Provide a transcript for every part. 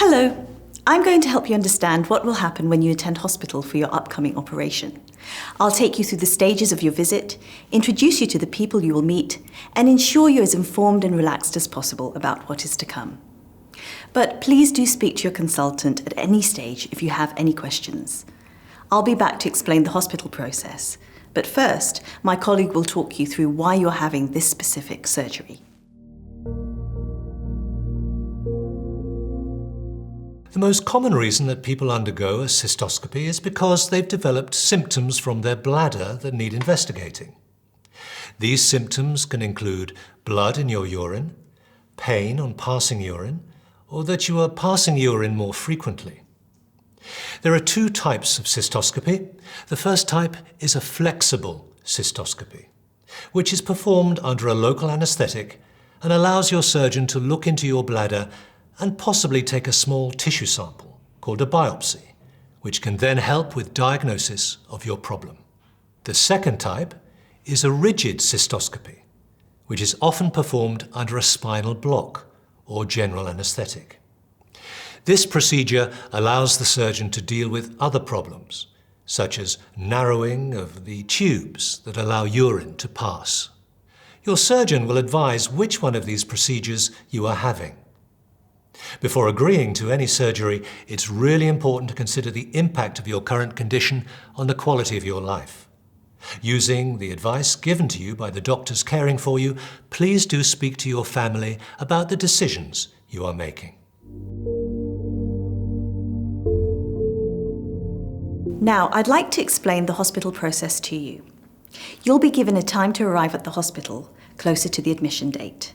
Hello, I'm going to help you understand what will happen when you attend hospital for your upcoming operation. I'll take you through the stages of your visit, introduce you to the people you will meet, and ensure you're as informed and relaxed as possible about what is to come. But please do speak to your consultant at any stage if you have any questions. I'll be back to explain the hospital process, but first, my colleague will talk you through why you're having this specific surgery. The most common reason that people undergo a cystoscopy is because they've developed symptoms from their bladder that need investigating. These symptoms can include blood in your urine, pain on passing urine, or that you are passing urine more frequently. There are two types of cystoscopy. The first type is a flexible cystoscopy, which is performed under a local anesthetic and allows your surgeon to look into your bladder and possibly take a small tissue sample called a biopsy, which can then help with diagnosis of your problem. The second type is a rigid cystoscopy, which is often performed under a spinal block or general anesthetic. This procedure allows the surgeon to deal with other problems, such as narrowing of the tubes that allow urine to pass. Your surgeon will advise which one of these procedures you are having. Before agreeing to any surgery, it's really important to consider the impact of your current condition on the quality of your life. Using the advice given to you by the doctors caring for you, please do speak to your family about the decisions you are making. Now, I'd like to explain the hospital process to you. You'll be given a time to arrive at the hospital closer to the admission date.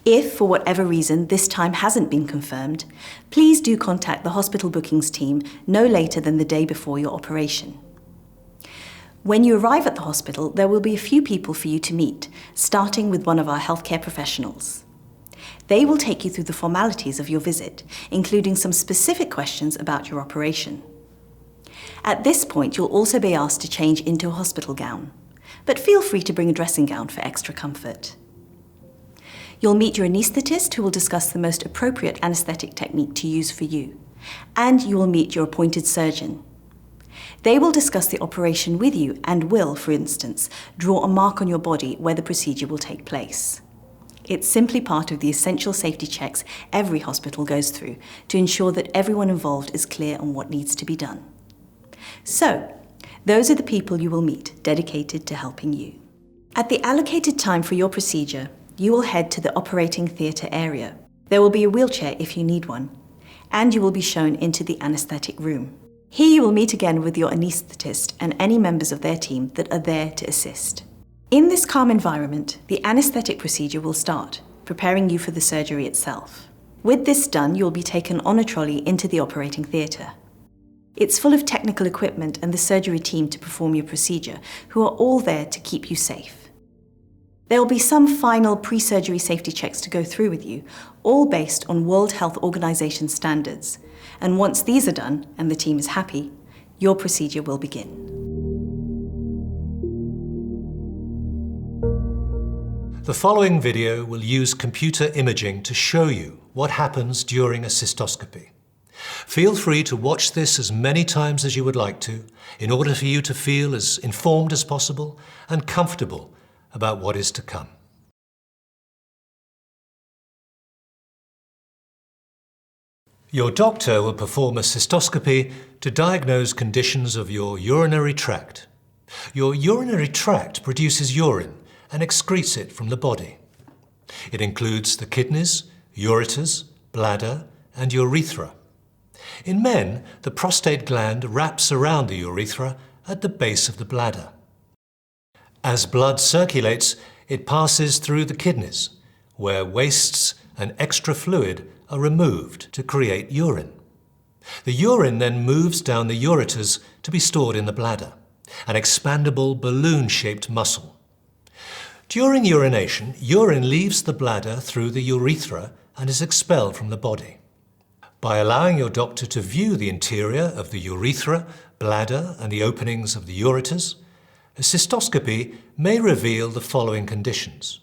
If, for whatever reason, this time hasn't been confirmed, please do contact the hospital bookings team no later than the day before your operation. When you arrive at the hospital, there will be a few people for you to meet, starting with one of our healthcare professionals. They will take you through the formalities of your visit, including some specific questions about your operation. At this point, you'll also be asked to change into a hospital gown, but feel free to bring a dressing gown for extra comfort. You'll meet your anaesthetist, who will discuss the most appropriate anesthetic technique to use for you, and you will meet your appointed surgeon. They will discuss the operation with you and will, for instance, draw a mark on your body where the procedure will take place. It's simply part of the essential safety checks every hospital goes through to ensure that everyone involved is clear on what needs to be done. So, those are the people you will meet, dedicated to helping you. At the allocated time for your procedure, you will head to the operating theatre area. There will be a wheelchair if you need one, and you will be shown into the anaesthetic room. Here you will meet again with your anaesthetist and any members of their team that are there to assist. In this calm environment, the anaesthetic procedure will start, preparing you for the surgery itself. With this done, you will be taken on a trolley into the operating theatre. It's full of technical equipment and the surgery team to perform your procedure, who are all there to keep you safe. There will be some final pre-surgery safety checks to go through with you, all based on World Health Organization standards. And once these are done, and the team is happy, your procedure will begin. The following video will use computer imaging to show you what happens during a cystoscopy. Feel free to watch this as many times as you would like to, in order for you to feel as informed as possible and comfortable about what is to come. Your doctor will perform a cystoscopy to diagnose conditions of your urinary tract. Your urinary tract produces urine and excretes it from the body. It includes the kidneys, ureters, bladder, and urethra. In men, the prostate gland wraps around the urethra at the base of the bladder. As blood circulates, it passes through the kidneys, where wastes and extra fluid are removed to create urine. The urine then moves down the ureters to be stored in the bladder, an expandable balloon-shaped muscle. During urination, urine leaves the bladder through the urethra and is expelled from the body. By allowing your doctor to view the interior of the urethra, bladder, and the openings of the ureters, a cystoscopy may reveal the following conditions: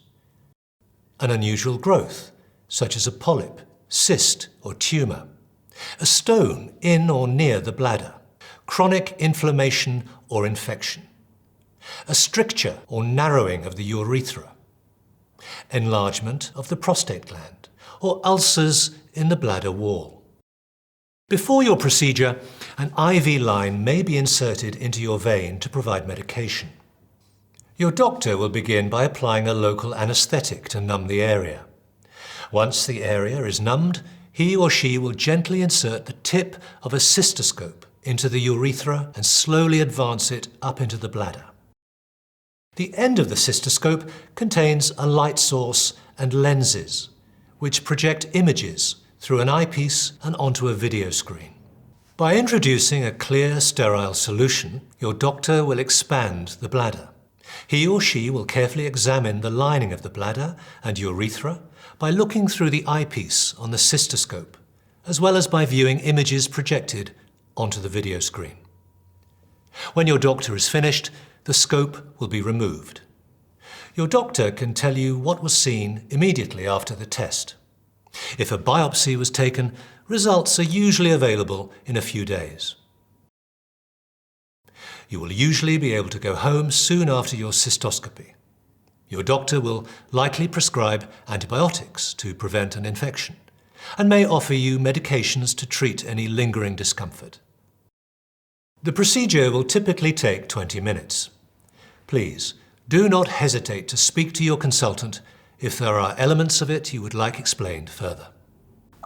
an unusual growth, such as a polyp, cyst, or tumour, a stone in or near the bladder, chronic inflammation or infection, a stricture or narrowing of the urethra, enlargement of the prostate gland, or ulcers in the bladder wall. Before your procedure, an IV line may be inserted into your vein to provide medication. Your doctor will begin by applying a local anaesthetic to numb the area. Once the area is numbed, he or she will gently insert the tip of a cystescope into the urethra and slowly advance it up into the bladder. The end of the cystescope contains a light source and lenses, which project images through an eyepiece and onto a video screen. By introducing a clear, sterile solution, your doctor will expand the bladder. He or she will carefully examine the lining of the bladder and urethra by looking through the eyepiece on the cystescope, as well as by viewing images projected onto the video screen. When your doctor is finished, the scope will be removed. Your doctor can tell you what was seen immediately after the test. If a biopsy was taken, results are usually available in a few days. You will usually be able to go home soon after your cystoscopy. Your doctor will likely prescribe antibiotics to prevent an infection and may offer you medications to treat any lingering discomfort. The procedure will typically take 20 minutes. Please, do not hesitate to speak to your consultant if there are elements of it you would like explained further.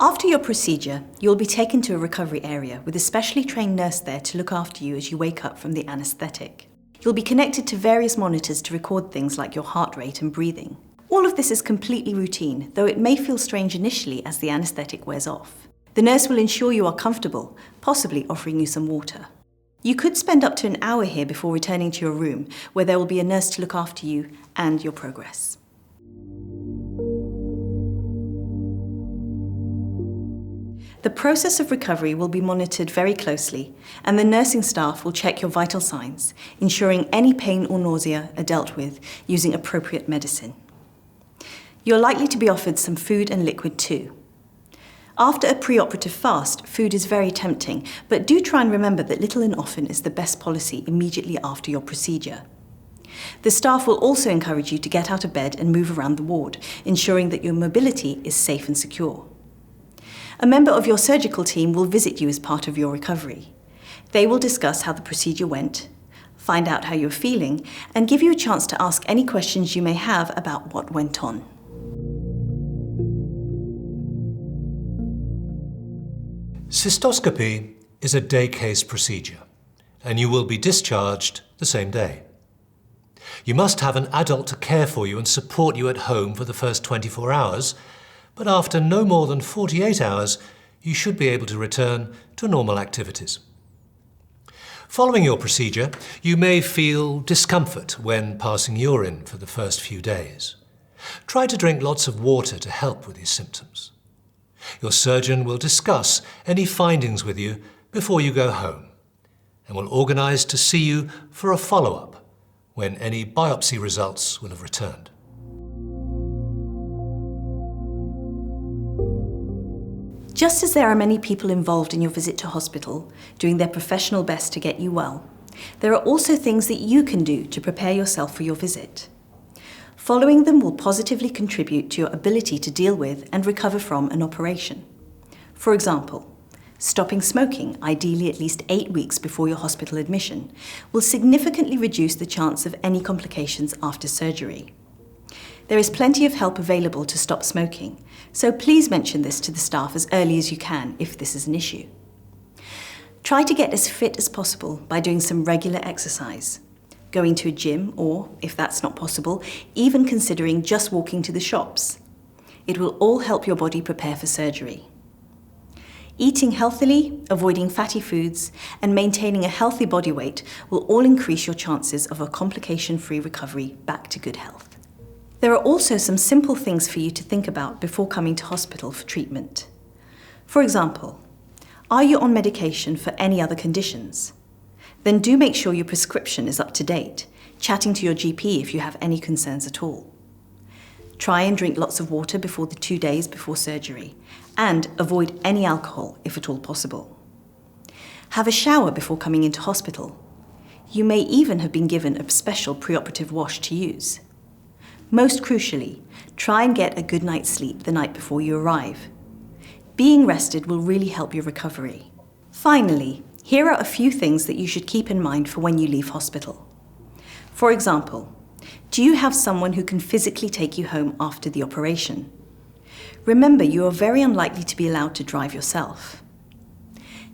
After your procedure, you'll be taken to a recovery area with a specially trained nurse there to look after you as you wake up from the anaesthetic. You'll be connected to various monitors to record things like your heart rate and breathing. All of this is completely routine, though it may feel strange initially as the anaesthetic wears off. The nurse will ensure you are comfortable, possibly offering you some water. You could spend up to an hour here before returning to your room, where there will be a nurse to look after you and your progress. The process of recovery will be monitored very closely, and the nursing staff will check your vital signs, ensuring any pain or nausea are dealt with using appropriate medicine. You're likely to be offered some food and liquid too. After a preoperative fast, food is very tempting, but do try and remember that little and often is the best policy immediately after your procedure. The staff will also encourage you to get out of bed and move around the ward, ensuring that your mobility is safe and secure. A member of your surgical team will visit you as part of your recovery. They will discuss how the procedure went, find out how you're feeling, and give you a chance to ask any questions you may have about what went on. Cystoscopy is a day case procedure, and you will be discharged the same day. You must have an adult to care for you and support you at home for the first 24 hours, but after no more than 48 hours, you should be able to return to normal activities. Following your procedure, you may feel discomfort when passing urine for the first few days. Try to drink lots of water to help with these symptoms. Your surgeon will discuss any findings with you before you go home and will organise to see you for a follow-up when any biopsy results will have returned. Just as there are many people involved in your visit to hospital, doing their professional best to get you well, there are also things that you can do to prepare yourself for your visit. Following them will positively contribute to your ability to deal with and recover from an operation. For example, stopping smoking, ideally at least 8 weeks before your hospital admission, will significantly reduce the chance of any complications after surgery. There is plenty of help available to stop smoking, so please mention this to the staff as early as you can if this is an issue. Try to get as fit as possible by doing some regular exercise, going to a gym or, if that's not possible, even considering just walking to the shops. It will all help your body prepare for surgery. Eating healthily, avoiding fatty foods, and maintaining a healthy body weight will all increase your chances of a complication-free recovery back to good health. There are also some simple things for you to think about before coming to hospital for treatment. For example, are you on medication for any other conditions? Then do make sure your prescription is up to date, chatting to your GP if you have any concerns at all. Try and drink lots of water before the 2 days before surgery, and avoid any alcohol if at all possible. Have a shower before coming into hospital. You may even have been given a special preoperative wash to use. Most crucially, try and get a good night's sleep the night before you arrive. Being rested will really help your recovery. Finally, here are a few things that you should keep in mind for when you leave hospital. For example, do you have someone who can physically take you home after the operation? Remember, you are very unlikely to be allowed to drive yourself.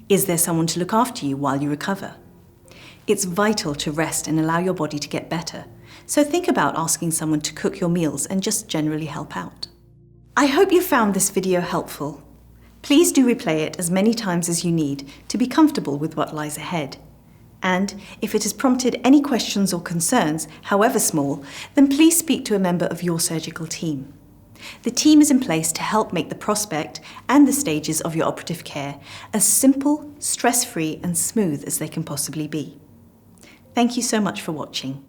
Is there someone to look after you while you recover? It's vital to rest and allow your body to get better, so think about asking someone to cook your meals and just generally help out. I hope you found this video helpful. Please do replay it as many times as you need to be comfortable with what lies ahead. And if it has prompted any questions or concerns, however small, then please speak to a member of your surgical team. The team is in place to help make the prospect and the stages of your operative care as simple, stress-free and smooth as they can possibly be. Thank you so much for watching.